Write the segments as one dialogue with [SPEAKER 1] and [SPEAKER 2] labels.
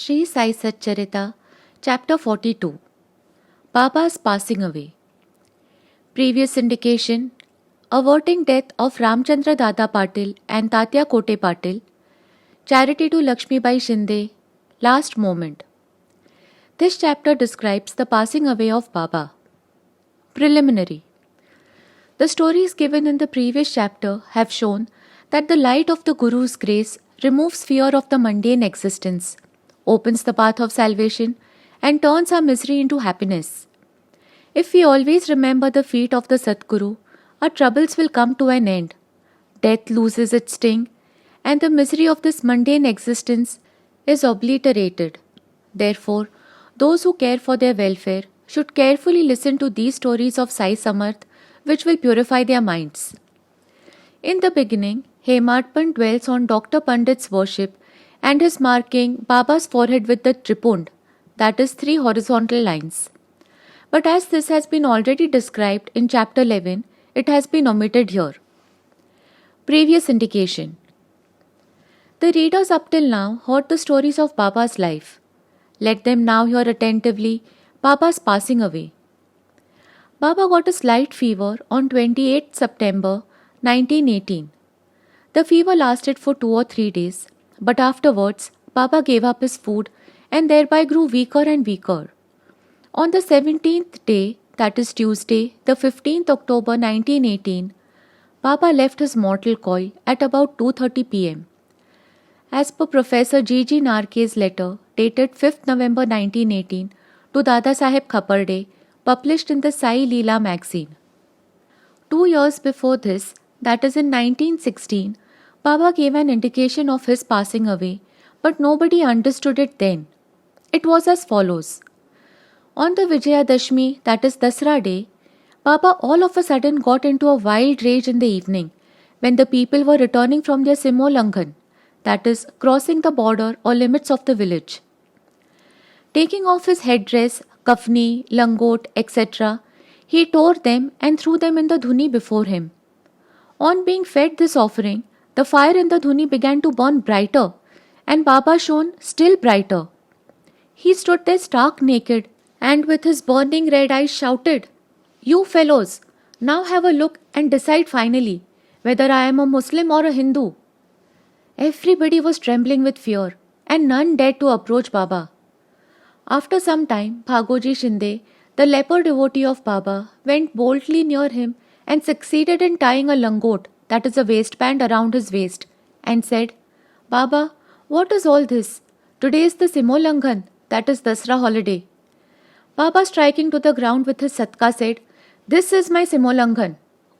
[SPEAKER 1] Shri Sai Satcharita Chapter 42. Baba's passing away. Previous indication: averting death of Ramchandra Dada Patil and Tatya Kote Patil. Charity to Lakshmibai Shinde. Last moment. This chapter describes the passing away of Baba. Preliminary. The stories given in the previous chapter have shown that the light of the Guru's grace removes fear of the mundane existence, opens the path of salvation, and turns our misery into happiness. If we always remember the feet of the Sadguru, our troubles will come to an end. Death loses its sting, and the misery of this mundane existence is obliterated. Therefore, those who care for their welfare should carefully listen to these stories of Sai Samarth, which will purify their minds. In the beginning, Hemadpant dwells on Dr. Pandit's worship and his marking Baba's forehead with the tripund, that is 3 horizontal lines. But as this has been already described in chapter 11, it has been omitted here. Previous indication. The readers up till now heard the stories of Baba's life. Let them now hear attentively Baba's passing away. Baba got a slight fever on 28 September 1918. The fever lasted for 2 or 3 days, but afterwards Baba gave up his food and thereby grew weaker and weaker. On the 17th day, that is Tuesday, the 15th October 1918, Baba left his mortal coil at about 2:30 p.m. As per Professor G.G. Narke's letter dated 5th November 1918 to Dada Saheb Khaparde, published in the Sai Leela magazine. 2 years before this, that is in 1916, Baba gave an indication of his passing away, but nobody understood it then. It was as follows. On the Vijayadashmi, that is Dasra day, Baba all of a sudden got into a wild rage in the evening when the people were returning from their Simolanghan, that is crossing the border or limits of the village. Taking off his headdress, kafni, langot, etc., he tore them and threw them in the dhuni before him. On being fed this offering, the fire in the dhuni began to burn brighter, and Baba shone still brighter. He stood there stark naked and with his burning red eyes shouted, "You fellows, now have a look and decide finally whether I am a Muslim or a Hindu." Everybody was trembling with fear, and none dared to approach Baba. After some time, Bhagoji Shinde, the leper devotee of Baba, went boldly near him and succeeded in tying a langot, that is a waistband, around his waist, and said, "Baba, what is all this? Today is the Simolanghan, that is Dasra holiday." Baba, striking to the ground with his satka, said, "This is my Simolanghan,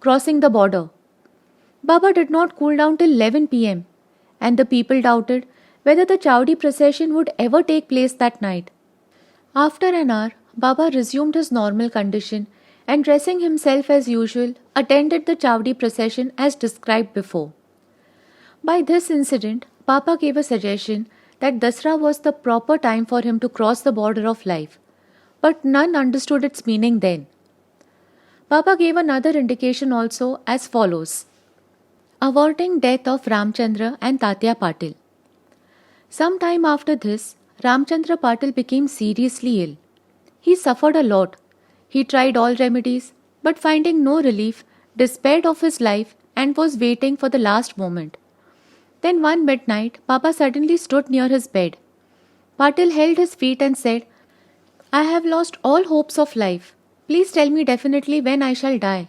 [SPEAKER 1] crossing the border." Baba did not cool down till 11 p.m. and the people doubted whether the Chowdi procession would ever take place that night. After an hour, Baba resumed his normal condition and, dressing himself as usual, attended the Chowdi procession as described before. By this incident, Baba gave a suggestion that Dasra was the proper time for him to cross the border of life, but none understood its meaning then. Baba gave another indication also as follows. Averting death of Ramchandra and Tatya Patil. Some time after this, Ramchandra Patil became seriously ill. He suffered a lot. He tried all remedies, but finding no relief, despaired of his life and was waiting for the last moment. Then one midnight, Baba suddenly stood near his bed. Patil held his feet and said, "I have lost all hopes of life. Please tell me definitely when I shall die."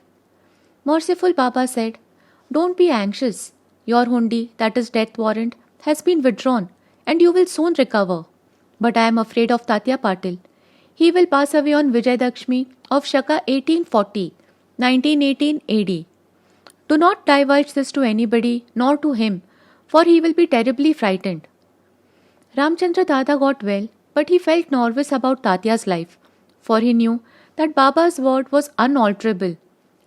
[SPEAKER 1] Merciful Baba said, "Don't be anxious. Your hundi, that is death warrant, has been withdrawn and you will soon recover. But I am afraid of Tatya Patil. He will pass away on Vijayadashmi of Shaka 1840, 1918 AD. Do not divulge this to anybody nor to him, for he will be terribly frightened." Ramchandra Dada got well, but he felt nervous about Tatya's life, for he knew that Baba's word was unalterable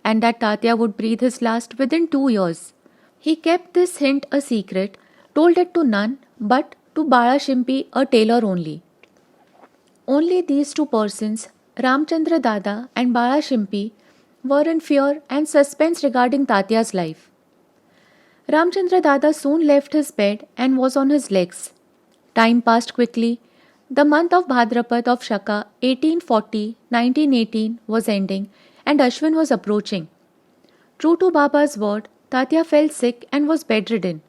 [SPEAKER 1] and that Tatya would breathe his last within 2 years. He kept this hint a secret, told it to none but to Bala Shimpi, a tailor only. Only these 2 persons, Ramchandra Dada and Bala Shimpi, were in fear and suspense regarding Tatya's life. Ramchandra Dada soon left his bed and was on his legs. Time passed quickly, The month of Bhadrapad of Shaka 1840-1918 was ending and Ashwin was approaching. True to Baba's word, Tatya fell sick and was bedridden,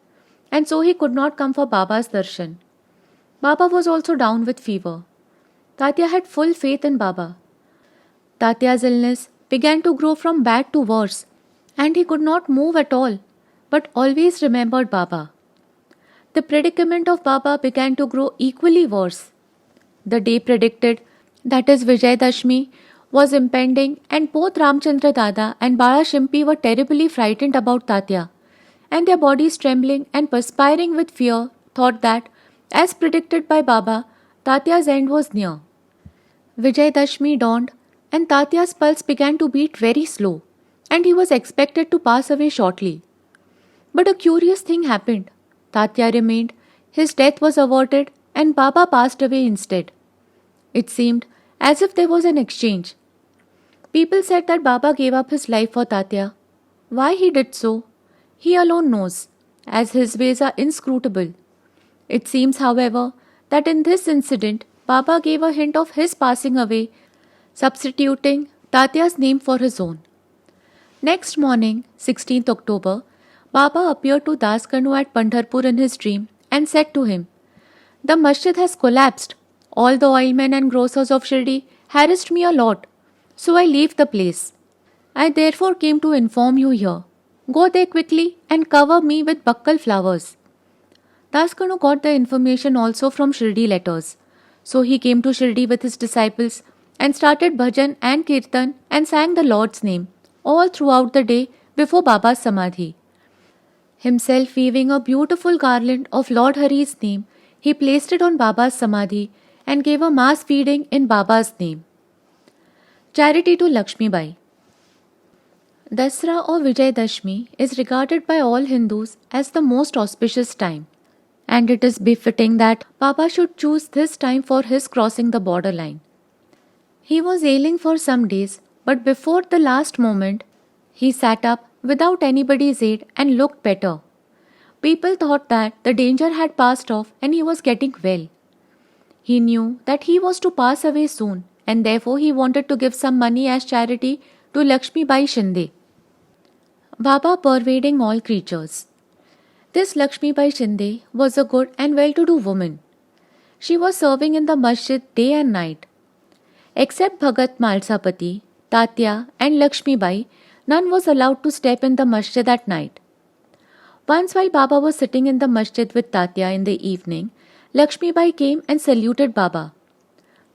[SPEAKER 1] and so he could not come for Baba's darshan. Baba was also down with fever. Tatya had full faith in Baba. Tatya's illness began to grow from bad to worse, and he could not move at all, but always remembered Baba. The predicament of Baba began to grow equally worse. The day predicted, that is Vijayadashmi, was impending, and both Ramchandra Dada and Bala Shimpi were terribly frightened about Tatya, and their bodies trembling and perspiring with fear thought that, as predicted by Baba, Tatya's end was near. Vijayadashmi dawned, and Tatya's pulse began to beat very slow, and he was expected to pass away shortly. But a curious thing happened. Tatya remained, his death was averted, and Baba passed away instead. It seemed as if there was an exchange. People said that Baba gave up his life for Tatya. Why he did so, he alone knows, as his ways are inscrutable. It seems, however, that in this incident, Baba gave a hint of his passing away, substituting Tatya's name for his own. Next morning, 16th October, Baba appeared to Das Kanu at Pandharpur in his dream and said to him, "The masjid has collapsed. All the oilmen and grocers of Shirdi harassed me a lot, so I leave the place. I therefore came to inform you here. Go there quickly and cover me with bakkal flowers." Das Kanu got the information also from Shirdi letters, so he came to Shirdi with his disciples and started bhajan and kirtan and sang the Lord's name all throughout the day before Baba's samadhi. Himself weaving a beautiful garland of Lord Hari's name, he placed it on Baba's samadhi and gave a mass feeding in Baba's name. Charity to Lakshmi Bai. Dasra or Vijayadashmi is regarded by all Hindus as the most auspicious time, and it is befitting that Baba should choose this time for his crossing the borderline. He was ailing for some days, but before the last moment, he sat up without anybody's aid and looked better. People thought that the danger had passed off and he was getting well. He knew that he was to pass away soon, and therefore he wanted to give some money as charity to Lakshmi Bai Shinde. Baba pervading all creatures. This Lakshmi Bai Shinde was a good and well-to-do woman. She was serving in the masjid day and night. Except Bhagat Malsapati, Tatya and Lakshmi Bai, none was allowed to step in the masjid at night. Once while Baba was sitting in the masjid with Tatya in the evening, Lakshmi Bai came and saluted Baba.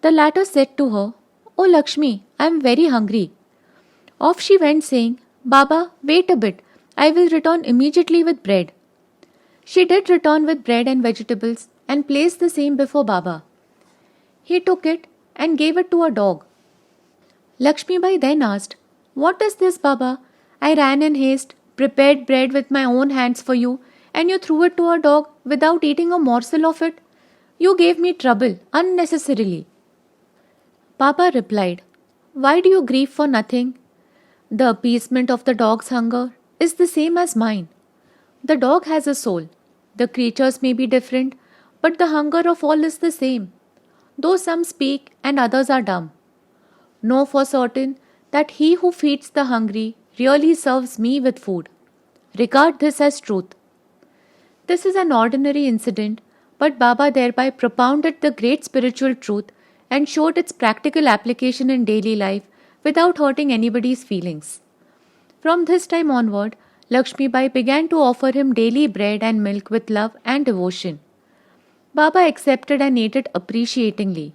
[SPEAKER 1] The latter said to her, "Oh Lakshmi, I am very hungry." Off she went saying, "Baba, wait a bit, I will return immediately with bread." She did return with bread and vegetables and placed the same before Baba. He took it and gave it to a dog. Lakshmi Bai then asked, "What is this, Baba? I ran in haste, prepared bread with my own hands for you, and you threw it to a dog without eating a morsel of it. You gave me trouble unnecessarily." Baba replied, "Why do you grieve for nothing? The appeasement of the dog's hunger is the same as mine. The dog has a soul. The creatures may be different, but the hunger of all is the same, though some speak and others are dumb. Know for certain that he who feeds the hungry really serves me with food. Regard this as truth." This is an ordinary incident, but Baba thereby propounded the great spiritual truth and showed its practical application in daily life without hurting anybody's feelings. From this time onward, Lakshmi Bai began to offer him daily bread and milk with love and devotion. Baba accepted and ate it appreciatingly.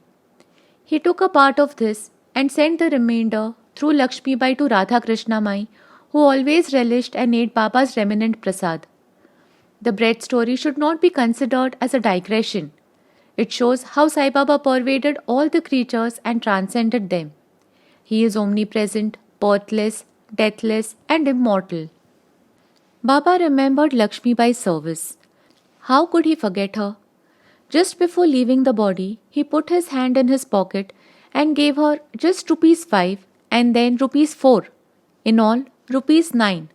[SPEAKER 1] He took a part of this and sent the remainder through Lakshmi Bai to Radha Krishna Mai, who always relished and ate Baba's remnant prasad. The bread story should not be considered as a digression. It shows how Sai Baba pervaded all the creatures and transcended them. He is omnipresent, birthless, deathless, and immortal. Baba remembered Lakshmi Bai's service. How could he forget her? Just before leaving the body, he put his hand in his pocket and gave her just ₹5 and then ₹4. In all, ₹9.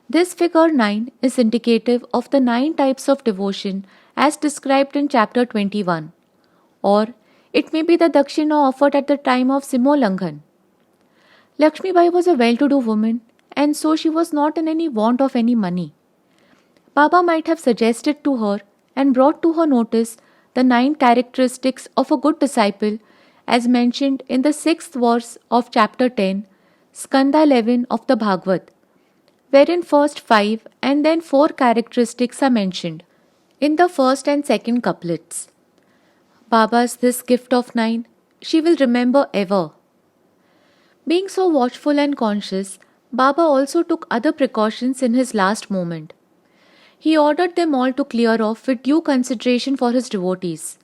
[SPEAKER 1] This figure 9 is indicative of the 9 types of devotion as described in chapter 21. or it may be the dakshina offered at the time of Simolanghan. Lakshmi Bai was a well-to-do woman, and so she was not in any want of any money. Baba might have suggested to her and brought to her notice the 9 characteristics of a good disciple as mentioned in the 6th verse of chapter 10, Skanda 11 of the Bhagavad, wherein first 5 and then 4 characteristics are mentioned in the first and second couplets. Baba's this gift of 9 she will remember ever. Being so watchful and conscious, Baba also took other precautions in his last moment. He ordered them all to clear off with due consideration for his devotees.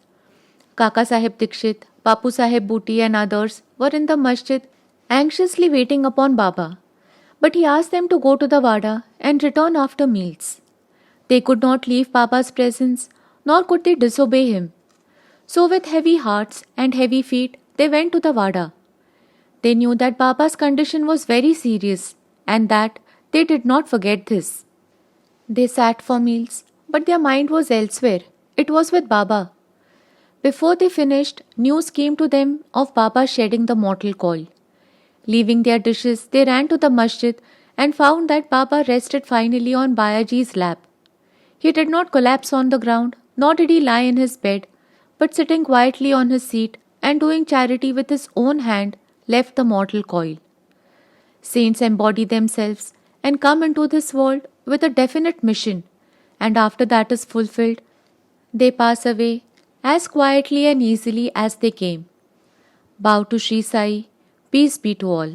[SPEAKER 1] Kaka Sahib Dikshit, Bapu Sahib Booty and others were in the masjid anxiously waiting upon Baba, but he asked them to go to the Wada and return after meals. They could not leave Baba's presence, nor could they disobey him. So with heavy hearts and heavy feet, they went to the Wada. They knew that Baba's condition was very serious and that they did not forget this. They sat for meals, but their mind was elsewhere. It was with Baba. Before they finished, news came to them of Baba shedding the mortal coil. Leaving their dishes, they ran to the masjid and found that Baba rested finally on Bayaji's lap. He did not collapse on the ground, nor did he lie in his bed, but sitting quietly on his seat and doing charity with his own hand, left the mortal coil. Saints embody themselves and come into this world with a definite mission, and after that is fulfilled, they pass away as quietly and easily as they came. Bow to Shri Sai, peace be to all.